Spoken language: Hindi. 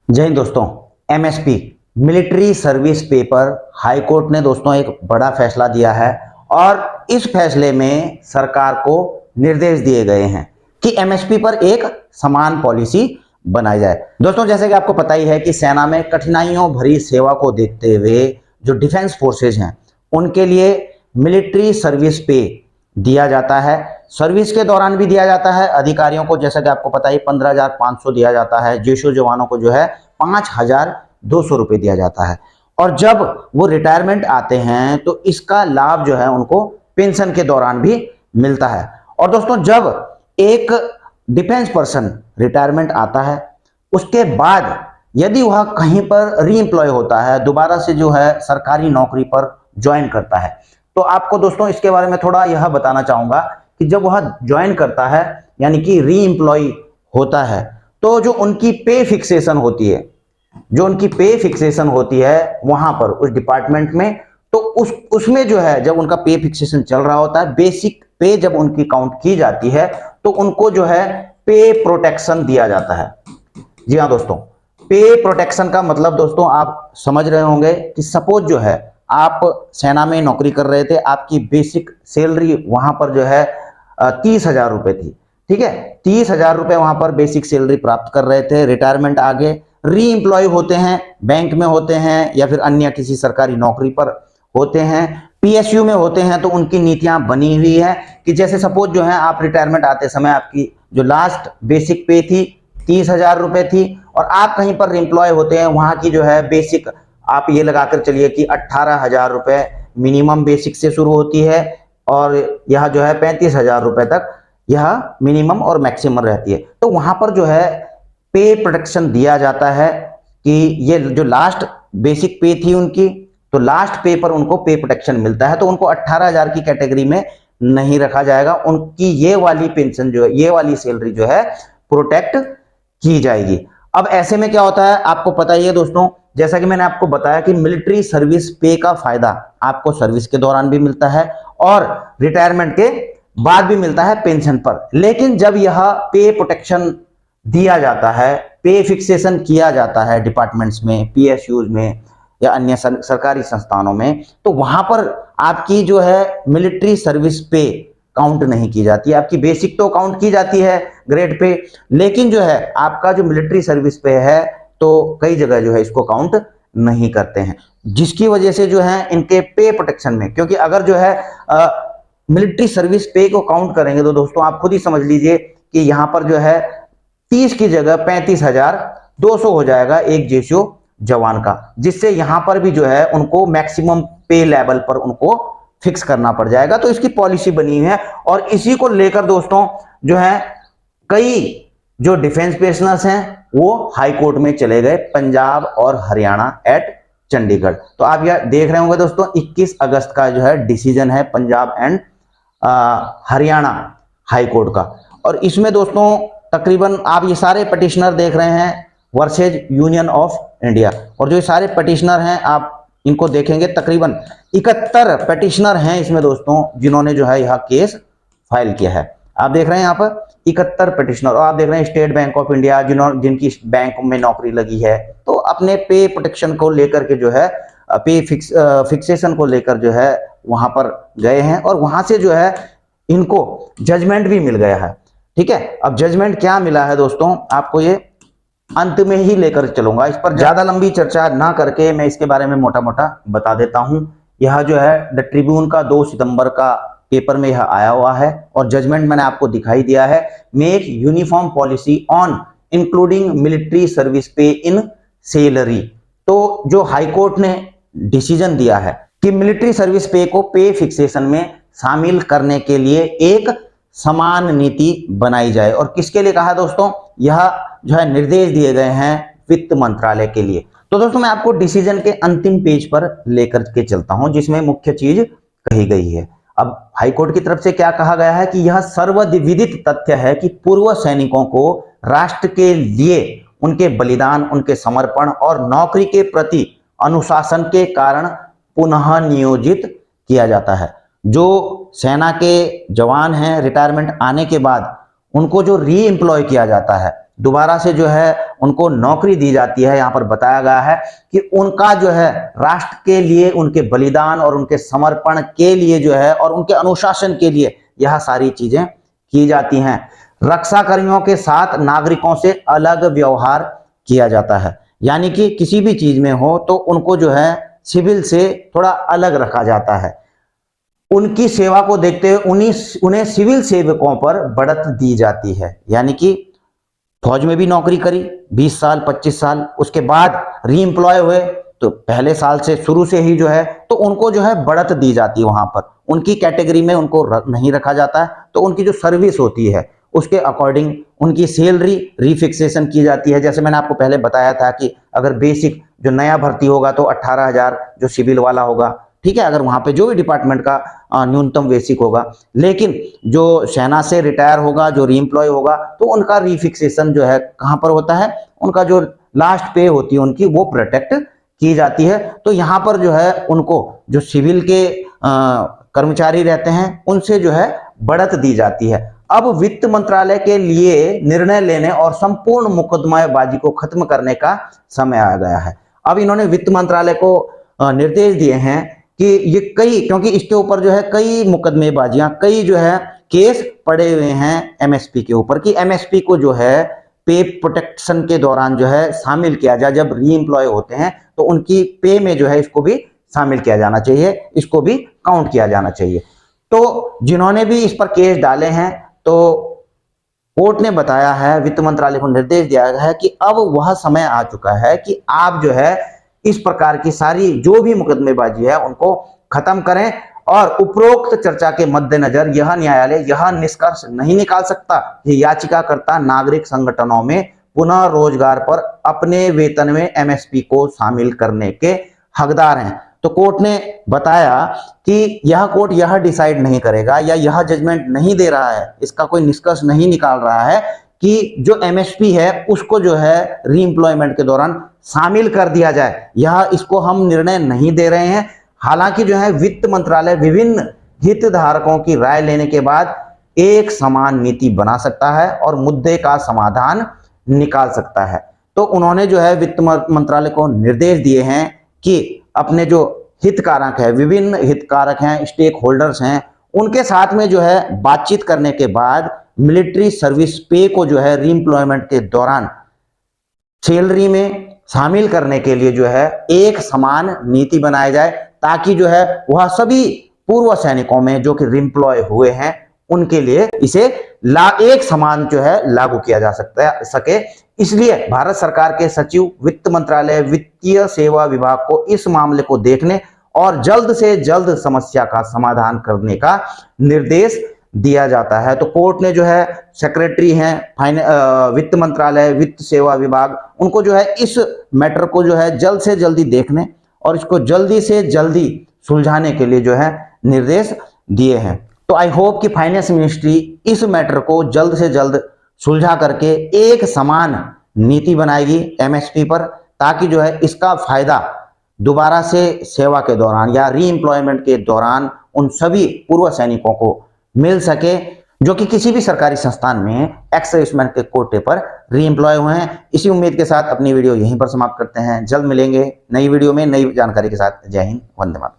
जय हिंद दोस्तों। एमएसपी मिलिट्री सर्विस पे पर हाई कोर्ट ने दोस्तों एक बड़ा फैसला दिया है और इस फैसले में सरकार को निर्देश दिए गए हैं कि एमएसपी पर एक समान पॉलिसी बनाई जाए। दोस्तों जैसे कि आपको पता ही है कि सेना में कठिनाइयों भरी सेवा को देखते हुए जो डिफेंस फोर्सेज हैं उनके लिए मिलिट्री सर्विस पे दिया जाता है। सर्विस के दौरान भी दिया जाता है अधिकारियों को, जैसा कि आपको पता ही 15,500 दिया जाता है। जेशो जवानों को जो है 5,200 रुपये दिया जाता है और जब वो रिटायरमेंट आते हैं तो इसका लाभ जो है उनको पेंशन के दौरान भी मिलता है। और दोस्तों जब एक डिफेंस पर्सन रिटायरमेंट आता है उसके बाद यदि वह कहीं पर री एम्प्लॉय होता है, दोबारा से जो है सरकारी नौकरी पर ज्वाइन करता है, तो आपको दोस्तों इसके बारे में थोड़ा यह बताना चाहूंगा कि जब वह ज्वाइन करता है यानी कि री एम्प्लॉय होता है तो जो उनकी पे फिक्सेशन होती है वहां पर उस डिपार्टमेंट में, तो उसमें जो है जब उनका पे फिक्सेशन चल रहा होता है, बेसिक पे जब उनकी काउंट की जाती है तो उनको जो है पे प्रोटेक्शन दिया जाता है। जी हाँ दोस्तों, पे प्रोटेक्शन का मतलब दोस्तों आप समझ रहे होंगे कि सपोज जो है आप सेना में नौकरी कर रहे थे, आपकी बेसिक सैलरी वहां पर जो है 30,000 रुपए थी। ठीक है, 30,000 रुपए वहां पर बेसिक सैलरी प्राप्त कर रहे थे, रिटायरमेंट आ गए, री एम्प्लॉय होते हैं, बैंक में होते हैं या फिर अन्य किसी सरकारी नौकरी पर होते हैं, पीएसयू में होते हैं, तो उनकी नीतियां बनी हुई है कि जैसे सपोज जो है आप रिटायरमेंट आते समय आपकी जो लास्ट बेसिक पे थी 30,000 रुपए थी और आप कहीं पर एम्प्लॉय होते हैं, वहां की जो है बेसिक आप ये लगाकर चलिए कि 18,000 रुपए मिनिमम बेसिक से शुरू होती है और यह जो है 35,000 रुपए तक यह मिनिमम और मैक्सिमम रहती है। तो वहां पर जो है पे प्रोटेक्शन दिया जाता है कि ये जो लास्ट बेसिक पे थी उनकी, तो लास्ट पे पर उनको पे प्रोटेक्शन मिलता है, तो उनको 18,000 की कैटेगरी में नहीं रखा जाएगा, उनकी ये वाली पेंशन जो है, ये वाली सैलरी जो है प्रोटेक्ट की जाएगी। अब ऐसे में क्या होता है आपको पता ही है दोस्तों, जैसा कि मैंने आपको बताया कि मिलिट्री सर्विस पे का फायदा आपको सर्विस के दौरान भी मिलता है और रिटायरमेंट के बाद भी मिलता है पेंशन पर। लेकिन जब यह पे प्रोटेक्शन दिया जाता है, पे फिक्सेशन किया जाता है डिपार्टमेंट्स में, पीएसयूज में या अन्य सरकारी संस्थानों में, तो वहां पर आपकी जो है मिलिट्री सर्विस पे काउंट नहीं की जाती है। आपकी बेसिक तो काउंट की जाती है ग्रेड पे, लेकिन जो है आपका जो मिलिट्री सर्विस पे है तो कई जगह जो है इसको काउंट नहीं करते हैं, जिसकी वजह से जो है इनके पे प्रोटेक्शन में, क्योंकि अगर जो है मिलिट्री सर्विस पे को काउंट करेंगे तो दोस्तों आप खुद ही समझ लीजिए कि यहां पर जो है 30 की जगह 35,200 हो जाएगा एक जेशो जवान का, जिससे यहां पर भी जो है उनको मैक्सिमम पे लेवल पर उनको फिक्स करना पड़ जाएगा। तो इसकी पॉलिसी बनी है और इसी को लेकर दोस्तों जो है कई जो डिफेंस पेशनर्स हैं वो हाई कोर्ट में चले गए, पंजाब और हरियाणा एट चंडीगढ़। तो आप यह देख रहे होंगे दोस्तों 21 अगस्त का जो है डिसीजन है Punjab and Haryana high court का, और इसमें दोस्तों तकरीबन आप ये सारे पटिशनर देख रहे हैं वर्सेज यूनियन ऑफ इंडिया, और जो ये सारे पटिशनर हैं आप इनको देखेंगे तकरीबन 71 पटिशनर हैं इसमें दोस्तों जिन्होंने जो है यह केस फाइल किया है। आप देख रहे हैं यहाँ पर 71 पटिशनर, और आप देख रहे हैं स्टेट बैंक ऑफ इंडिया जिनकी बैंक में नौकरी लगी है, तो अपने पे प्रोटेक्शन को लेकर के जो है पे फिक्सेशन को लेकर जो है वहां पर गए हैं और वहां से जो है इनको जजमेंट भी मिल गया है। ठीक है, अब जजमेंट क्या मिला है दोस्तों आपको ये अंत में ही लेकर चलूंगा, इस पर ज्यादा लंबी चर्चा ना करके मैं इसके बारे में मोटा मोटा बता देता हूं। यह जो है द ट्रिब्यून का 2 सितंबर का पेपर में यह आया हुआ है और जजमेंट मैंने आपको दिखाई दिया है, make uniform policy on including military service पे इन सैलरी। तो जो हाई कोर्ट ने डिसीजन दिया है कि मिलिट्री सर्विस पे को पे फिक्सेशन में शामिल करने के लिए एक समान नीति बनाई जाए, और किसके लिए कहा दोस्तों, यह जो है निर्देश दिए गए हैं वित्त मंत्रालय के लिए। तो दोस्तों मैं आपको डिसीजन के अंतिम पेज पर लेकर के चलता हूं जिसमें मुख्य चीज कही गई है। अब हाईकोर्ट की तरफ से क्या कहा गया है कि यह सर्वविदित तथ्य है कि पूर्व सैनिकों को राष्ट्र के लिए उनके बलिदान, उनके समर्पण और नौकरी के प्रति अनुशासन के कारण पुनः नियोजित किया जाता है। जो सेना के जवान हैं रिटायरमेंट आने के बाद उनको जो री एम्प्लॉय किया जाता है दोबारा से जो है उनको नौकरी दी जाती है। यहाँ पर बताया गया है कि उनका जो है राष्ट्र के लिए उनके बलिदान और उनके समर्पण के लिए जो है और उनके अनुशासन के लिए यह सारी चीजें की जाती हैं। रक्षा कर्मियों के साथ नागरिकों से अलग व्यवहार किया जाता है, यानी कि किसी भी चीज में हो तो उनको जो है सिविल से थोड़ा अलग रखा जाता है। उनकी सेवा को देखते हुए उन्हें सिविल सेवकों पर बढ़त दी जाती है, यानी कि फौज में भी नौकरी करी 20 साल 25 साल, उसके बाद रीएम्प्लॉय हुए तो पहले साल से शुरू से ही जो है तो उनको जो है बढ़त दी जाती है। वहां पर उनकी कैटेगरी में उनको नहीं रखा जाता है, तो उनकी जो सर्विस होती है उसके अकॉर्डिंग उनकी सैलरी रिफिक्सेशन की जाती है। जैसे मैंने आपको पहले बताया था कि अगर बेसिक जो नया भर्ती होगा तो 18,000 जो सिविल वाला होगा, ठीक है, अगर वहां पे जो भी डिपार्टमेंट का न्यूनतम बेसिक होगा। लेकिन जो सेना से रिटायर होगा, जो रीएम्प्लॉय होगा, तो उनका रिफिक्सेशन जो है कहां पर होता है, उनका जो लास्ट पे होती है उनकी वो प्रोटेक्ट की जाती है। तो यहाँ पर जो है उनको जो सिविल के कर्मचारी रहते हैं उनसे जो है बढ़त दी जाती है। अब वित्त मंत्रालय के लिए निर्णय लेने और संपूर्ण मुकदमेबाजी को खत्म करने का समय आ गया है। अब इन्होंने वित्त मंत्रालय को निर्देश दिए हैं कि ये क्योंकि इसके ऊपर जो है कई मुकदमेबाजियां, कई जो है केस पड़े हुए हैं एमएसपी के ऊपर, कि एमएसपी को जो है पे प्रोटेक्शन के दौरान जो है शामिल किया जाए। जब रीएम्प्लॉय होते हैं तो उनकी पे में जो है इसको भी शामिल किया जाना चाहिए, इसको भी काउंट किया जाना चाहिए। तो जिन्होंने भी इस पर केस डाले हैं तो कोर्ट ने बताया है, वित्त मंत्रालय को निर्देश दिया गया है कि अब वह समय आ चुका है कि आप जो है इस प्रकार की सारी जो भी मुकदमेबाजी है उनको खत्म करें। और उपरोक्त चर्चा के मद्देनजर यह न्यायालय यह निष्कर्ष नहीं निकाल सकता कि याचिकाकर्ता नागरिक संगठनों में पुनः रोजगार पर अपने वेतन में एमएसपी को शामिल करने के हकदार हैं। तो कोर्ट ने बताया कि यह कोर्ट यह डिसाइड नहीं करेगा या यह जजमेंट नहीं दे रहा है, इसका कोई निष्कर्ष नहीं निकाल रहा है कि जो एमएसपी है उसको जो है रीएम्प्लॉयमेंट के दौरान शामिल कर दिया जाए। यह इसको हम निर्णय नहीं दे रहे हैं। हालांकि जो है वित्त मंत्रालय विभिन्न हितधारकों की राय लेने के बाद एक समान नीति बना सकता है और मुद्दे का समाधान निकाल सकता है। तो उन्होंने जो है वित्त मंत्रालय को निर्देश दिए हैं कि अपने जो हितकारक है, विभिन्न हितकारक हैं, स्टेक होल्डर्स हैं, उनके साथ में जो है बातचीत करने के बाद मिलिट्री सर्विस पे को जो है रीएम्प्लॉयमेंट के दौरान सैलरी में शामिल करने के लिए जो है एक समान नीति बनाई जाए, ताकि जो है वह सभी पूर्व सैनिकों में जो कि रीएम्प्लॉय हुए हैं उनके लिए इसे एक समान जो है लागू किया जा सके। इसलिए भारत सरकार के सचिव वित्त मंत्रालय वित्तीय सेवा विभाग को इस मामले को देखने और जल्द से जल्द समस्या का समाधान करने का निर्देश दिया जाता है। तो कोर्ट ने जो है सेक्रेटरी हैं वित्त मंत्रालय वित्त सेवा विभाग, उनको जो है इस मैटर को जो है जल्द से जल्दी देखने और इसको जल्दी से जल्दी सुलझाने के लिए जो है निर्देश दिए हैं। तो आई होप कि फाइनेंस मिनिस्ट्री इस मैटर को जल्द से जल्द सुलझा करके एक समान नीति बनाएगी एमएसपी पर, ताकि जो है इसका फायदा दोबारा से सेवा के दौरान या रीएम्प्लॉयमेंट के दौरान उन सभी पूर्व सैनिकों को मिल सके जो कि किसी भी सरकारी संस्थान में एक्स सर्विसमैन के कोटे पर रीएम्प्लॉय हुए हैं। इसी उम्मीद के साथ अपनी वीडियो यहीं पर समाप्त करते हैं। जल्द मिलेंगे नई वीडियो में नई जानकारी के साथ। जय हिंद, वंदे मातरम।